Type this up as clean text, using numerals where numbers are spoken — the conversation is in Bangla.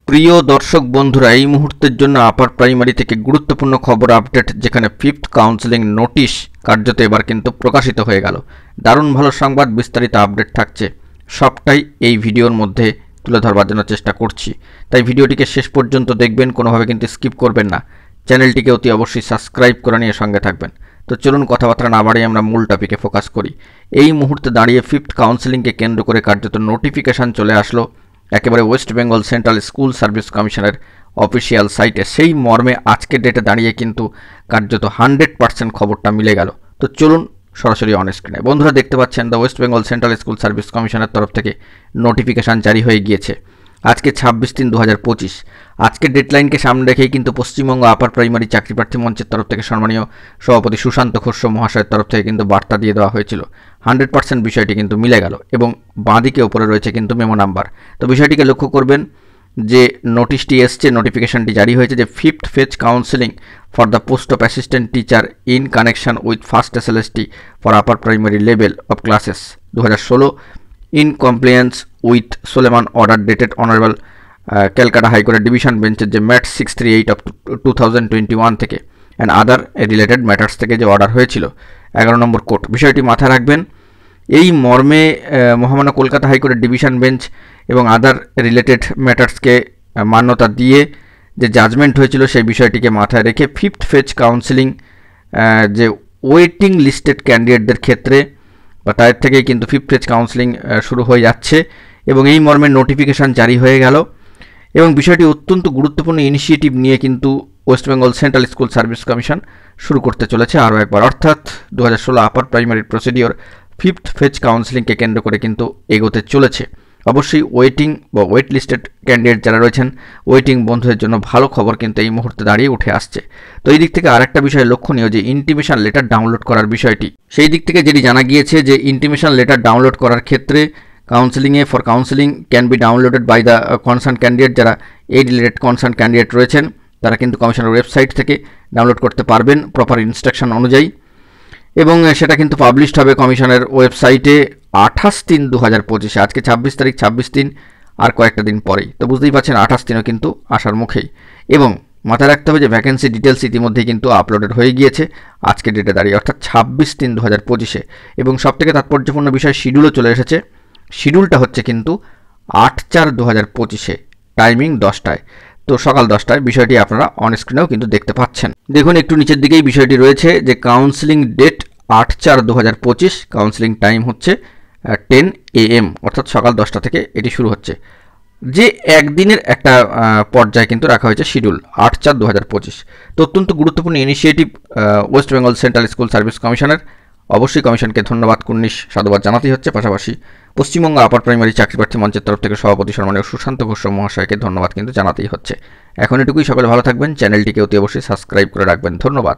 প্রিয় দর্শক বন্ধুরা, এই মুহূর্তের জন্য আপার প্রাইমারি থেকে গুরুত্বপূর্ণ খবর আপডেট, যেখানে 5th কাউন্সেলিং নোটিশ কার্যত এবার কিন্তু প্রকাশিত হয়ে গেল। দারুণ ভালো সংবাদ, বিস্তারিত আপডেট থাকছে, সবটাই এই ভিডিওর মধ্যে তুলে ধরবার জন্য চেষ্টা করছি। তাই ভিডিওটিকে শেষ পর্যন্ত দেখবেন, কোনোভাবে কিন্তু স্কিপ করবেন না। চ্যানেলটিকে অতি অবশ্যই সাবস্ক্রাইব করে নিয়ে সঙ্গে থাকবেন। তো চলুন কথাবার্তা না বাড়িয়ে আমরা মূল টপিকে ফোকাস করি। এই মুহূর্তে দাঁড়িয়ে 5th কাউন্সেলিংকে কেন্দ্র করে কার্যত নোটিফিকেশান চলে আসলো একেবারে West Bengal central school service কমিশনের অফিসিয়াল সাইটে। সেই মর্মে আজকের ডেটে দাঁড়িয়ে কিন্তু কার্যত 100% খবরটা মিলে গেল। তো চলুন সরাসরি অন স্ক্রিনে বন্ধুরা দেখতে পাচ্ছেন, the West Bengal central school service কমিশনের তরফ থেকে নোটিফিকেশান জারি হয়ে গিয়েছে আজকে 26/3/2025। আজকের ডেডলাইনকে সামনে রেখেই কিন্তু পশ্চিমবঙ্গ আপার প্রাইমারি চাকরি প্রার্থী মঞ্চের তরফ থেকে সম্মানীয় সভাপতি সুশান্ত খোস্য মহাশয়ের তরফ থেকে কিন্তু বার্তা দিয়ে দেওয়া হয়েছিল। 100% বিষয়টি কিন্তু মিলে গেল এবং বাঁদিকে ওপরে রয়েছে কিন্তু মেমো নাম্বার। তো বিষয়টিকে লক্ষ্য করবেন যে নোটিশটি এসছে, নোটিফিকেশনটি জারি হয়েছে যে 5th phase counselling for the post of assistant teacher in connection with first SLST for upper primary level of classes 2016 in compliance with Soleman order dated Honorable Calcutta হাইকোর্টের ডিভিশন বেঞ্চের যে ম্যাট 638 অফ 2021 থেকে অ্যান্ড আদার রিলেটেড ম্যাটার্স থেকে যে অর্ডার হয়েছিল 11 নম্বর কোর্ট। বিষয়টি মাথায় রাখবেন। এই মর্মে মহামান্য কলকাতা হাইকোর্টের ডিভিশন বেঞ্চ এবং আদার রিলেটেড ম্যাটার্সকে মান্যতা দিয়ে যে জাজমেন্ট হয়েছিল সেই বিষয়টিকে মাথায় রেখে 5th ফেজ কাউন্সেলিং যে ওয়েটিং লিস্টেড ক্যান্ডিডেটদের ক্ষেত্রে বা তাদের থেকেই কিন্তু 5th ফেজ কাউন্সেলিং শুরু হয়ে যাচ্ছে এবং এই মর্মে নোটিফিকেশান জারি হয়ে গেল। এবং বিষয়টি অত্যন্ত গুরুত্বপূর্ণ ইনিশিয়েটিভ নিয়ে কিন্তু West Bengal central school service commission শুরু করতে চলেছে আরও একবার, অর্থাৎ 2016 upper primary procedure 5th phase কাউন্সেলিংকে কেন্দ্র করে কিন্তু এগোতে চলেছে। অবশ্যই ওয়েটিং বা ওয়েট লিস্টেড ক্যান্ডিডেট যারা রয়েছেন, ওয়েটিং বন্ধুদের জন্য ভালো খবর কিন্তু এই মুহূর্তে দাঁড়িয়ে উঠে আসছে। তো এই দিক থেকে আরেকটা বিষয় লক্ষণীয় যে ইন্টিমেশন লেটার ডাউনলোড করার বিষয়টি, সেই দিক থেকে যেটি জানা গিয়েছে যে ইন্টিমেশন লেটার ডাউনলোড করার ক্ষেত্রে for counselling can be downloaded by the concerned candidate. যারা এই রিলেটেড কনসার্ন ক্যান্ডিডেট রয়েছেন তারা কিন্তু কমিশনের ওয়েবসাইট থেকে ডাউনলোড করতে পারবেন প্রপার ইনস্ট্রাকশন অনুযায়ী, এবং সেটা কিন্তু পাবলিশড হবে কমিশনের ওয়েবসাইটে 28/3/2025। আজকে 26 তারিখ, 26 আর কয়েকটা দিন পরেই। তো বুঝতেই পারছেন 28 কিন্তু আসার মুখেই। এবং মাথায় রাখতে হবে যে ভ্যাকেন্সি ডিটেলস ইতিমধ্যেই কিন্তু আপলোডেড হয়ে গিয়েছে আজকের ডেটে দাঁড়িয়ে, অর্থাৎ 26/3/2025। এবং সবথেকে তাৎপর্যপূর্ণ বিষয় শিডিউলও চলে এসেছে। শিডিউলটা হচ্ছে কিন্তু 8/4/2025, টাইমিং 10টায়, তো সকাল 10টায়। বিষয়টি আপনারা অন স্ক্রিনেও কিন্তু দেখতে পাচ্ছেন। দেখুন একটু নিচের দিকেই বিষয়টি রয়েছে যে কাউন্সেলিং ডেট 8/4/2025, কাউন্সেলিং টাইম হচ্ছে 10 AM, অর্থাৎ সকাল 10টা থেকে এটি শুরু হচ্ছে। যে একদিনের একটা পর্যায়ে কিন্তু রাখা হয়েছে শিডিউল 8/4/2025। তো অত্যন্ত গুরুত্বপূর্ণ initiative West Bengal central school service কমিশনের। অবশ্যই কমিশনকে ধন্যবাদ, কুর্নিশ সাধুবাদ জানাতেই হচ্ছে। পাশাপাশি পশ্চিমবঙ্গ আপার প্রাইমারি চাকরি প্রার্থী মঞ্চের তরফ থেকে সভাপতি সম্মানীয় সুশান্ত ঘোষ মহাশয়কে ধন্যবাদ কিন্তু জানাতেই হচ্ছে। এখন এটুকুই, সকলে ভালো থাকবেন, চ্যানেলটিকে অতি অবশ্যই সাবস্ক্রাইব করে রাখবেন। ধন্যবাদ।